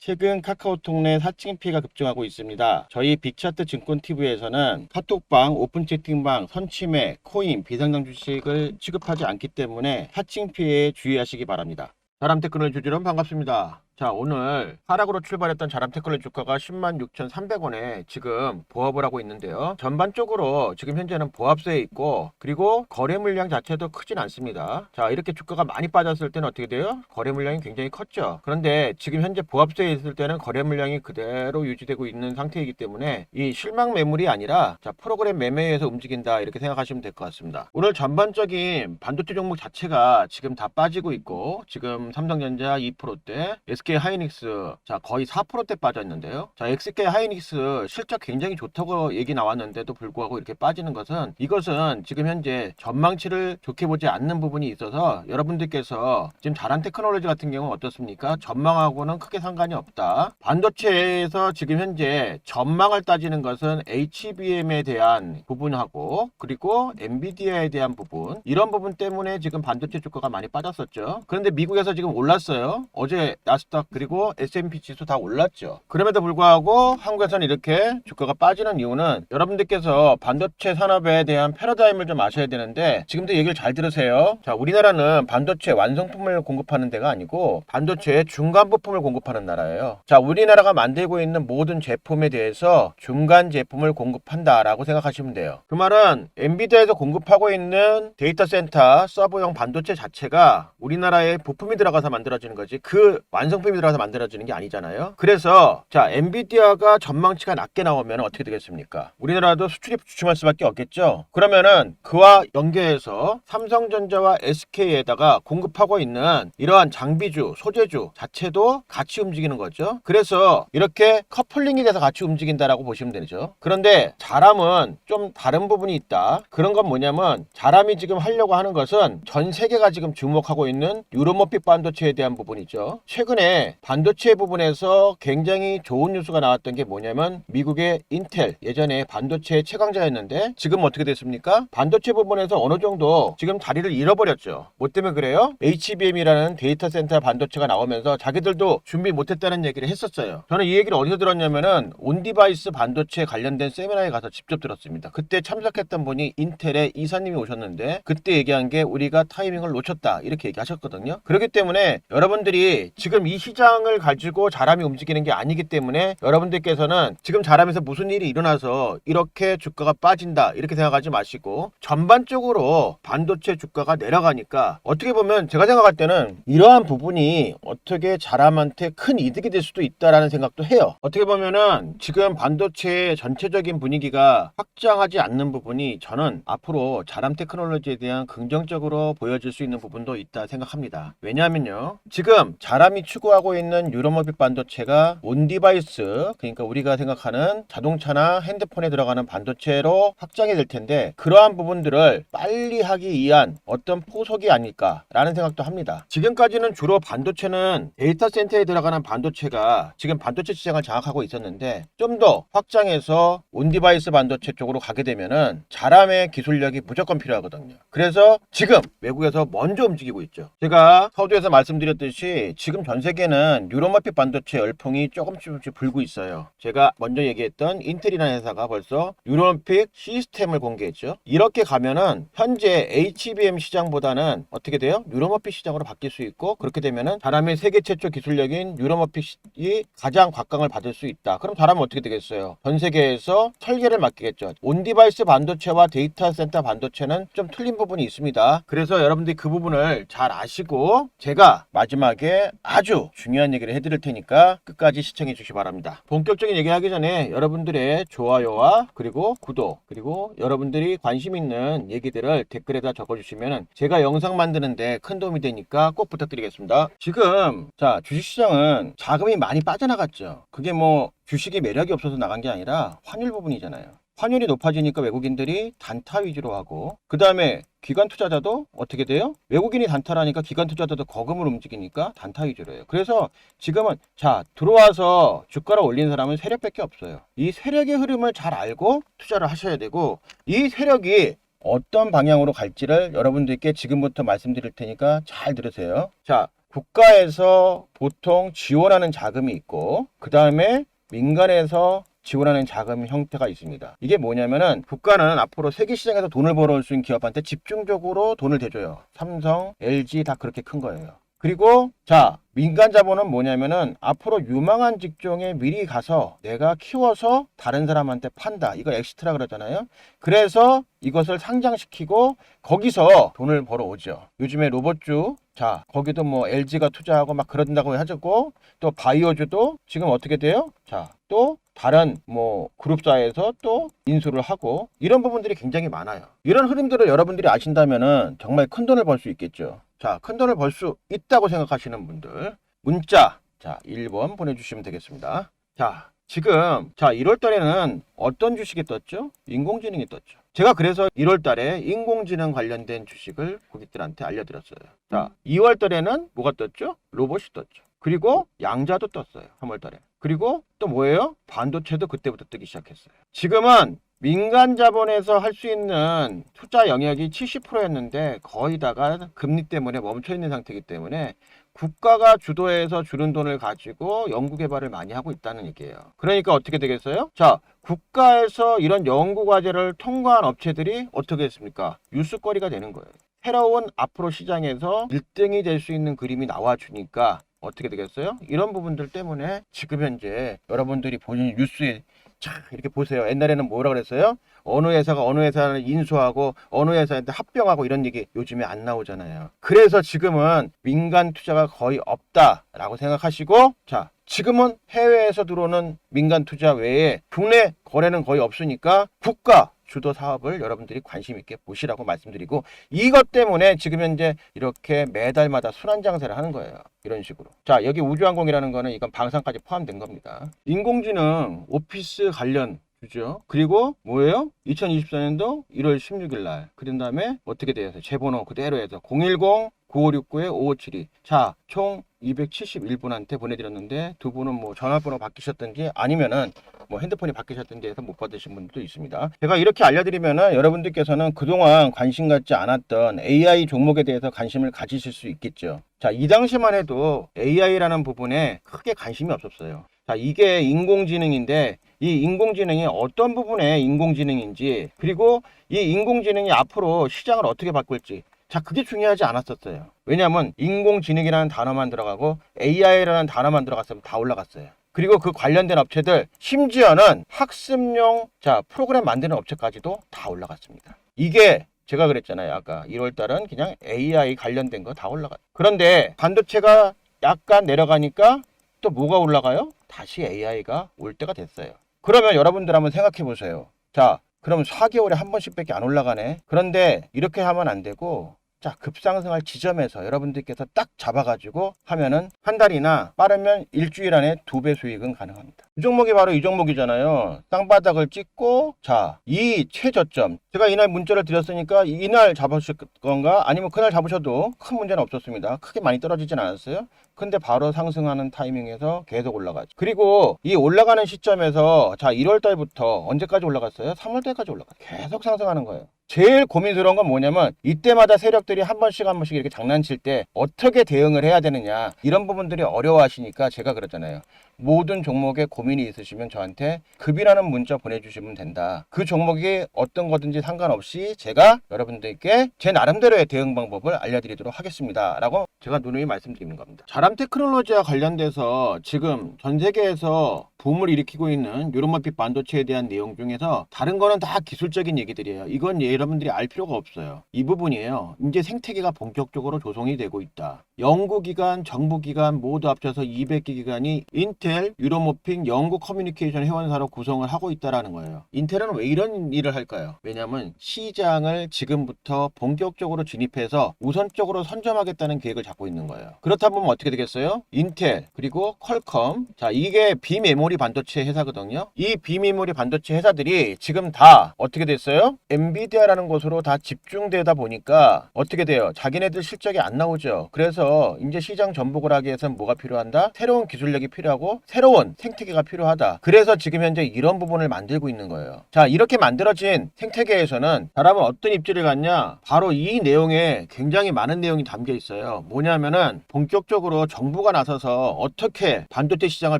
최근 카카오톡 내 사칭 피해가 급증하고 있습니다. 저희 빅차트 증권TV에서는 카톡방, 오픈 채팅방, 선침해, 코인, 비상장 주식을 취급하지 않기 때문에 사칭 피해에 주의하시기 바랍니다. 자람테크놀 주주여러분 반갑습니다. 자, 오늘 하락으로 출발했던 자람테크놀 주가가 106,300원에 지금 보합을 하고 있는데요. 전반적으로 지금 현재는 보합세에 있고, 그리고 거래 물량 자체도 크진 않습니다. 자, 이렇게 주가가 많이 빠졌을 때는 어떻게 돼요? 거래 물량이 굉장히 컸죠. 그런데 지금 현재 보합세에 있을 때는 거래 물량이 그대로 유지되고 있는 상태이기 때문에 이 실망 매물이 아니라 자, 프로그램 매매에서 움직인다, 이렇게 생각하시면 될 것 같습니다. 오늘 전반적인 반도체 종목 자체가 지금 다 빠지고 있고, 지금 삼성전자 2%대, SK 하이닉스 자 거의 4%대 빠졌는데요. 자, SK 하이닉스 실적 굉장히 좋다고 얘기 나왔는데도 불구하고 이렇게 빠지는 것은, 이것은 지금 현재 전망치를 좋게 보지 않는 부분이 있어서 여러분들께서 지금 자람테크놀로지 같은 경우는 어떻습니까? 전망하고는 크게 상관이 없다. 반도체에서 지금 현재 전망을 따지는 것은 HBM에 대한 부분하고, 그리고 엔비디아에 대한 부분, 이런 부분 때문에 지금 반도체 주가가 많이 빠졌었죠. 그런데 미국에서 지금 올랐어요. 어제 나스닥 그리고 S&P 지수 다 올랐죠. 그럼에도 불구하고 한국에서는 이렇게 주가가 빠지는 이유는, 여러분들께서 반도체 산업에 대한 패러다임을 좀 아셔야 되는데, 지금도 얘기를 잘 들으세요. 자, 우리나라는 반도체 완성품을 공급하는 데가 아니고 반도체 중간 부품을 공급하는 나라예요. 자, 우리나라가 만들고 있는 모든 제품에 대해서 중간 제품을 공급한다라고 생각하시면 돼요. 그 말은 엔비디아에서 공급하고 있는 데이터 센터 서버용 반도체 자체가 우리나라에 부품이 들어가서 만들어지는 거지, 그 완성품이 들어가서 만들어지는 게 아니잖아요. 그래서 자, 엔비디아가 전망치가 낮게 나오면 어떻게 되겠습니까? 우리나라도 수출이 주춤할 수밖에 없겠죠. 그러면은 그와 연계해서 삼성전자와 SK에다가 공급하고 있는 이러한 장비주, 소재주 자체도 같이 움직이는 거죠. 그래서 이렇게 커플링이 돼서 같이 움직인다라고 보시면 되죠. 그런데 자람은 좀 다른 부분이 있다. 그런 건 뭐냐면, 자람이 지금 하려고 하는 것은 전 세계가 지금 주목하고 있는 유로모픽 반도체에 대한 부분이죠. 최근에 반도체 부분에서 굉장히 좋은 뉴스가 나왔던 게 뭐냐면, 미국의 인텔, 예전에 반도체 최강자였는데 지금 어떻게 됐습니까? 반도체 부분에서 어느 정도 지금 자리를 잃어버렸죠. 뭐 때문에 그래요? HBM이라는 데이터 센터 반도체가 나오면서 자기들도 준비 못했다는 얘기를 했었어요. 저는 이 얘기를 어디서 들었냐면은 온디바이스 반도체 관련된 세미나에 가서 직접 들었습니다. 그때 참석했던 분이 인텔의 이사님이 오셨는데, 그때 얘기한 게 우리가 타이밍을 놓쳤다, 이렇게 얘기하셨거든요. 그렇기 때문에 여러분들이 지금 이 시장을 가지고 자람이 움직이는 게 아니기 때문에, 여러분들께서는 지금 자람에서 무슨 일이 일어나서 이렇게 주가가 빠진다, 이렇게 생각하지 마시고, 전반적으로 반도체 주가가 내려가니까 어떻게 보면 제가 생각할 때는 이러한 부분이 어떻게 자람한테 큰 이득이 될 수도 있다라는 생각도 해요. 어떻게 보면은 지금 반도체의 전체적인 분위기가 확장하지 않는 부분이, 저는 앞으로 자람 테크놀로지에 대한 긍정적으로 보여질 수 있는 부분도 있다 생각합니다. 왜냐하면요, 지금 자람이 추구하고 있는 유로모빅 반도체가 온디바이스, 그러니까 우리가 생각하는 자동차나 핸드폰에 들어가는 반도체로 확장이 될 텐데, 그러한 부분들을 빨리 하기 위한 어떤 포석이 아닐까라는 생각도 합니다. 지금까지는 주로 반도체는 데이터 센터에 들어가는 반도체가 지금 반도체 시장을 장악하고 있었는데, 좀 더 확장해서 온디바이스 반도체 쪽으로 가게 되면은 자람의 기술력이 무조건 필요하거든요. 그래서 지금 외국에서 먼저 움직이고 있죠. 제가 서두에서 말씀드렸듯이 지금 전 세계는 유로모픽 반도체 열풍이 조금씩 불고 있어요. 제가 먼저 얘기했던 인텔이라는 회사가 벌써 유로모픽 시스템을 공개했죠. 이렇게 가면은 현재 HBM 시장보다는 어떻게 돼요? 유로모픽 시장으로 바뀔 수 있고, 그렇게 되면은 자람의 세계 최초 기술력인 유로모픽이 가장 곽강을 받을 수 있다. 그럼 자람은 어떻게 되겠어요? 전 세계에서 설계를 맡기겠죠. 온디바이스 반도체와 데이터 센터 반도체는 좀 틀린 부분이 있습니다. 그래서 여러분들이 그 부분을 잘 아시고, 제가 마지막에 아주 중요한 얘기를 해드릴 테니까 끝까지 시청해 주시기 바랍니다. 본격적인 얘기하기 전에 여러분들의 좋아요와 그리고 구독, 그리고 여러분들이 관심 있는 얘기들을 댓글에다 적어주시면 제가 영상 만드는데 큰 도움이 되니까 꼭 부탁드리겠습니다. 지금 자, 주식시장은 자금이 많이 빠져나갔죠. 그게 뭐 주식이 매력이 없어서 나간 게 아니라 환율 부분이잖아요. 환율이 높아지니까 외국인들이 단타 위주로 하고, 그 다음에 기관 투자자도 어떻게 돼요? 외국인이 단타를 하니까 기관 투자자도 거금을 움직이니까 단타 위주로 해요. 그래서 지금은 자, 들어와서 주가를 올린 사람은 세력밖에 없어요. 이 세력의 흐름을 잘 알고 투자를 하셔야 되고, 이 세력이 어떤 방향으로 갈지를 여러분들께 지금부터 말씀드릴 테니까 잘 들으세요. 자, 국가에서 보통 지원하는 자금이 있고 그 다음에 민간에서 지원하는 자금 형태가 있습니다. 이게 뭐냐면은 국가는 앞으로 세계 시장에서 돈을 벌어올 수 있는 기업한테 집중적으로 돈을 대줘요. 삼성, LG 다 그렇게 큰 거예요. 그리고 자, 민간 자본은 뭐냐면은 앞으로 유망한 직종에 미리 가서 내가 키워서 다른 사람한테 판다. 이거 엑시트라 그러잖아요. 그래서 이것을 상장시키고 거기서 돈을 벌어오죠. 요즘에 로봇주, 자, 거기도 뭐 LG가 투자하고 막 그런다고 하셨고, 또 바이오주도 지금 어떻게 돼요? 자, 또 다른 뭐 그룹사에서 또 인수를 하고 이런 부분들이 굉장히 많아요. 이런 흐름들을 여러분들이 아신다면은 정말 큰 돈을 벌 수 있겠죠. 자, 큰 돈을 벌 수 있다고 생각하시는 분들 문자 자 1번 보내주시면 되겠습니다. 자, 지금 자 1월 달에는 어떤 주식이 떴죠? 인공지능이 떴죠. 제가 그래서 1월 달에 인공지능 관련된 주식을 고객들한테 알려드렸어요. 자, 2월 달에는 뭐가 떴죠? 로봇이 떴죠. 그리고 양자도 떴어요. 3월 달에. 그리고 또 뭐예요? 반도체도 그때부터 뜨기 시작했어요. 지금은 민간 자본에서 할 수 있는 투자 영역이 70%였는데 거의 다가 금리 때문에 멈춰 있는 상태이기 때문에 국가가 주도해서 주는 돈을 가지고 연구개발을 많이 하고 있다는 얘기예요. 그러니까 어떻게 되겠어요? 자, 국가에서 이런 연구과제를 통과한 업체들이 어떻게 했습니까? 뉴스거리가 되는 거예요. 새로운 앞으로 시장에서 1등이 될 수 있는 그림이 나와주니까 어떻게 되겠어요? 이런 부분들 때문에 지금 현재 여러분들이 보는 뉴스에 자, 이렇게 보세요. 옛날에는 뭐라 그랬어요? 어느 회사가 어느 회사를 인수하고 어느 회사한테 합병하고 이런 얘기 요즘에 안 나오잖아요. 그래서 지금은 민간 투자가 거의 없다라고 생각하시고 자, 지금은 해외에서 들어오는 민간 투자 외에 국내 거래는 거의 없으니까 국가 주도 사업을 여러분들이 관심 있게 보시라고 말씀드리고 이것 때문에 지금 현재 이렇게 매달마다 순환장세를 하는 거예요. 이런 식으로. 자, 여기 우주항공이라는 거는 이건 방산까지 포함된 겁니다. 인공지능 오피스 관련 주죠. 그리고 뭐예요? 2024년도 1월 16일 날. 그런 다음에 어떻게 돼요? 제 번호 그대로 해서 010-9569-5572. 자, 총 271분한테 보내드렸는데 두 분은 뭐 전화번호 바뀌셨든지 아니면은 뭐 핸드폰이 바뀌셨든지 해서 못 받으신 분들도 있습니다. 제가 이렇게 알려드리면은 여러분들께서는 그동안 관심 갖지 않았던 AI 종목에 대해서 관심을 가지실 수 있겠죠. 자, 이 당시만 해도 AI라는 부분에 크게 관심이 없었어요. 자, 이게 인공지능인데 이 인공지능이 어떤 부분의 인공지능인지 그리고 이 인공지능이 앞으로 시장을 어떻게 바꿀지 자, 그게 중요하지 않았었어요. 왜냐하면 인공지능이라는 단어만 들어가고 AI라는 단어만 들어갔으면 다 올라갔어요. 그리고 그 관련된 업체들 심지어는 학습용 자 프로그램 만드는 업체까지도 다 올라갔습니다. 이게 제가 그랬잖아요. 아까 1월 달은 그냥 AI 관련된 거 다 올라갔어요. 그런데 반도체가 약간 내려가니까 또 뭐가 올라가요? 다시 AI가 올 때가 됐어요. 그러면 여러분들 한번 생각해 보세요. 자, 그럼 4개월에 한 번씩밖에 안 올라가네. 그런데 이렇게 하면 안 되고 자, 급상승할 지점에서 여러분들께서 딱 잡아가지고 하면은 한 달이나 빠르면 일주일 안에 2배 수익은 가능합니다. 이 종목이 바로 이 종목이잖아요. 땅바닥을 찍고 자, 이 최저점 제가 이날 문자를 드렸으니까 이날 잡으실 건가 아니면 그날 잡으셔도 큰 문제는 없었습니다. 크게 많이 떨어지진 않았어요. 근데 바로 상승하는 타이밍에서 계속 올라가죠. 그리고 이 올라가는 시점에서 자 1월 달부터 언제까지 올라갔어요? 3월 달까지 올라가요. 계속 상승하는 거예요. 제일 고민스러운 건 뭐냐면 이때마다 세력들이 한 번씩 이렇게 장난칠 때 어떻게 대응을 해야 되느냐 이런 부분들이 어려워하시니까 제가 그랬잖아요. 모든 종목에 고민이 있으시면 저한테 급이라는 문자 보내주시면 된다. 그 종목이 어떤 거든지 상관없이 제가 여러분들께 제 나름대로의 대응 방법을 알려드리도록 하겠습니다. 라고 제가 누누이 말씀드리는 겁니다. 자람 테크놀로지와 관련돼서 지금 전 세계에서 붐을 일으키고 있는 유로마핏 반도체에 대한 내용 중에서 다른 거는 다 기술적인 얘기들이에요. 이건 여러분들이 알 필요가 없어요. 이 부분이에요. 이제 생태계가 본격적으로 조성이 되고 있다. 연구기관, 정부기관 모두 합쳐서 200개 기관이 인텔, 유로모핑, 영구 커뮤니케이션 회원사로 구성을 하고 있다라는 거예요. 인텔은 왜 이런 일을 할까요? 왜냐하면 시장을 지금부터 본격적으로 진입해서 우선적으로 선점하겠다는 계획을 잡고 있는 거예요. 그렇다 보면 어떻게 되겠어요? 인텔, 그리고 퀄컴. 자, 이게 비메모리 반도체 회사거든요. 이 비메모리 반도체 회사들이 지금 다 어떻게 됐어요? 엔비디아라는 곳으로 다 집중되다 보니까 어떻게 돼요? 자기네들 실적이 안 나오죠. 그래서 이제 시장 전복을 하기 위해서는 뭐가 필요한다? 새로운 기술력이 필요하고 또 새로운 생태계가 필요하다. 그래서 지금 현재 이런 부분을 만들고 있는 거예요. 자, 이렇게 만들어진 생태계에서는 사람은 어떤 입지를 갖냐? 바로 이 내용에 굉장히 많은 내용이 담겨 있어요. 뭐냐면은 본격적으로 정부가 나서서 어떻게 반도체 시장을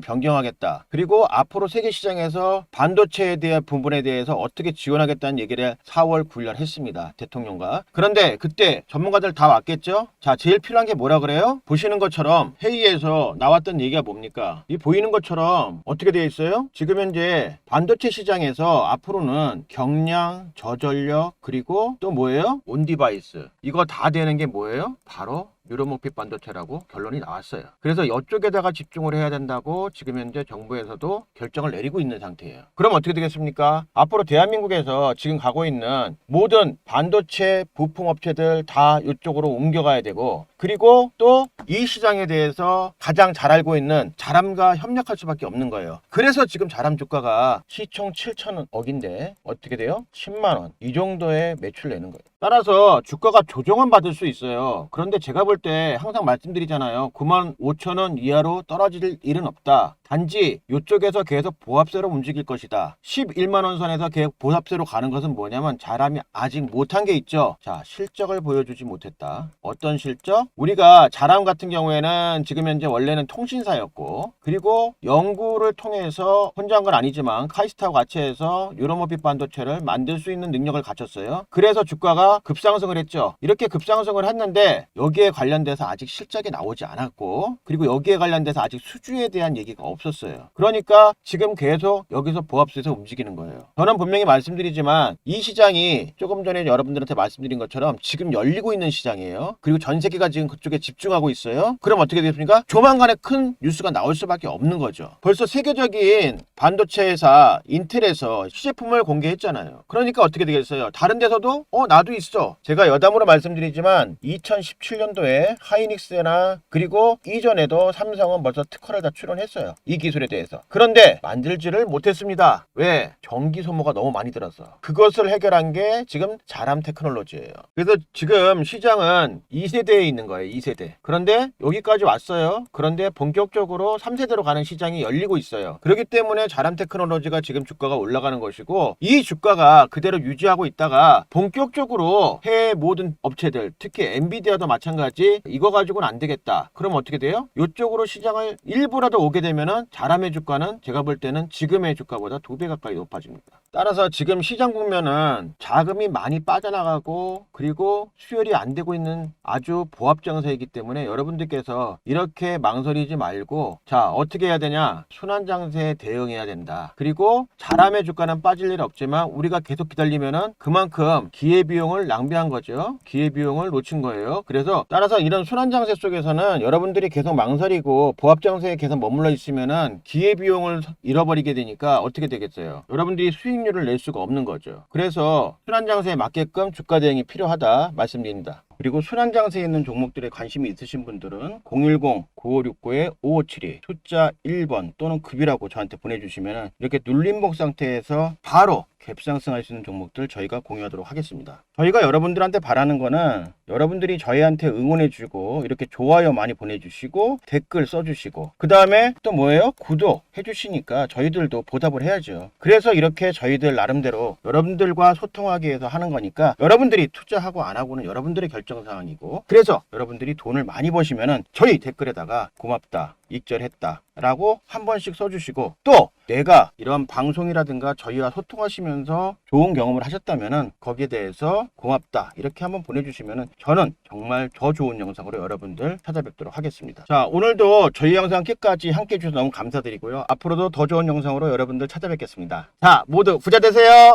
변경하겠다. 그리고 앞으로 세계 시장에서 반도체에 대한 부분에 대해서 어떻게 지원하겠다는 얘기를 4월 9일 날 했습니다. 대통령과. 그런데 그때 전문가들 다 왔겠죠? 자, 제일 필요한 게 뭐라 그래요? 보시는 것처럼 회의에서 나왔던 얘기가 뭡니까? 이 보이는 것처럼 어떻게 되어 있어요? 지금 현재 반도체 시장에서 앞으로는 경량, 저전력, 그리고 또 뭐예요? 온디바이스. 이거 다 되는 게 뭐예요? 바로 유로모핏 반도체라고 결론이 나왔어요. 그래서 이쪽에다가 집중을 해야 된다고 지금 현재 정부에서도 결정을 내리고 있는 상태예요. 그럼 어떻게 되겠습니까? 앞으로 대한민국에서 지금 가고 있는 모든 반도체 부품업체들 다 이쪽으로 옮겨가야 되고, 그리고 또 이 시장에 대해서 가장 잘 알고 있는 자람과 협력할 수밖에 없는 거예요. 그래서 지금 자람 주가가 시총 7천억인데 어떻게 돼요? 10만 원. 이 정도의 매출 내는 거예요. 따라서 주가가 조정은 받을 수 있어요. 그런데 제가 볼 때 항상 말씀드리잖아요. 9만 5천 원 이하로 떨어질 일은 없다. 단지 이쪽에서 계속 보합세로 움직일 것이다. 11만 원 선에서 계속 보합세로 가는 것은 뭐냐면 자람이 아직 못한 게 있죠. 자, 실적을 보여주지 못했다. 어떤 실적? 우리가 자람 같은 경우에는 지금 현재 원래는 통신사였고, 그리고 연구를 통해서 혼자 한 건 아니지만 카이스트하고 같이 해서 유로모핏 반도체를 만들 수 있는 능력을 갖췄어요. 그래서 주가가 급상승을 했죠. 이렇게 급상승을 했는데 여기에 관련돼서 아직 실적이 나오지 않았고, 그리고 여기에 관련돼서 아직 수주에 대한 얘기가 없었어요. 그러니까 지금 계속 여기서 보합세에서 움직이는 거예요. 저는 분명히 말씀드리지만 이 시장이 조금 전에 여러분들한테 말씀드린 것처럼 지금 열리고 있는 시장이에요. 그리고 전 세계가 지금 그쪽에 집중하고 있어요. 그럼 어떻게 되겠습니까? 조만간에 큰 뉴스가 나올 수밖에 없는 거죠. 벌써 세계적인 반도체 회사 인텔에서 시제품을 공개했잖아요. 그러니까 어떻게 되겠어요? 다른 데서도 나도 있어. 제가 여담으로 말씀드리지만 2017년도에 하이닉스나 그리고 이전에도 삼성은 벌써 특허를 다 출원했어요. 이 기술에 대해서. 그런데 만들지를 못했습니다. 왜? 전기 소모가 너무 많이 들어서. 그것을 해결한 게 지금 자람 테크놀로지예요. 그래서 지금 시장은 2세대에 있는 거예요. 2세대. 그런데 여기까지 왔어요. 그런데 본격적으로 3세대로 가는 시장이 열리고 있어요. 그렇기 때문에 자람 테크놀로지가 지금 주가가 올라가는 것이고, 이 주가가 그대로 유지하고 있다가 본격적으로 해외 모든 업체들, 특히 엔비디아도 마찬가지, 이거 가지고는 안 되겠다. 그럼 어떻게 돼요? 이쪽으로 시장을 일부라도 오게 되면은 자람의 주가는 제가 볼 때는 지금의 주가보다 2배 가까이 높아집니다. 따라서 지금 시장 국면은 자금이 많이 빠져나가고, 그리고 수혈이 안 되고 있는 아주 보합 장세이기 때문에 여러분들께서 이렇게 망설이지 말고, 자, 어떻게 해야 되냐? 순환 장세에 대응해야 된다. 그리고 자람의 주가는 빠질 일 없지만 우리가 계속 기다리면은 그만큼 기회비용을 낭비한 거죠. 기회비용을 놓친 거예요. 그래서 따라서 이런 순환 장세 속에서는 여러분들이 계속 망설이고 보합 장세에 계속 머물러 있으면은 기회비용을 잃어버리게 되니까 어떻게 되겠어요? 여러분들이 수익률을 낼 수가 없는 거죠. 그래서 순환 장세에 맞게끔 주가 대응이 필요하다 말씀드립니다. 그리고 순환 장세에 있는 종목들에 관심이 있으신 분들은 010-9569-5572 숫자 1번 또는 급이라고 저한테 보내주시면 이렇게 눌림목 상태에서 바로 갭상승할 수 있는 종목들 저희가 공유하도록 하겠습니다. 저희가 여러분들한테 바라는 거는 여러분들이 저희한테 응원해주고 이렇게 좋아요 많이 보내주시고 댓글 써주시고, 그 다음에 또 뭐예요? 구독 해주시니까 저희들도 보답을 해야죠. 그래서 이렇게 저희들 나름대로 여러분들과 소통하기 위해서 하는 거니까, 여러분들이 투자하고 안 하고는 여러분들의 결정사항이고, 그래서 여러분들이 돈을 많이 버시면은 저희 댓글에다가 고맙다, 익절했다 라고 한 번씩 써주시고, 또 내가 이런 방송이라든가 저희와 소통하시면서 좋은 경험을 하셨다면은 거기에 대해서 고맙다 이렇게 한번 보내주시면은 저는 정말 더 좋은 영상으로 여러분들 찾아뵙도록 하겠습니다. 자, 오늘도 저희 영상 끝까지 함께 해주셔서 너무 감사드리고요. 앞으로도 더 좋은 영상으로 여러분들 찾아뵙겠습니다. 자, 모두 부자 되세요.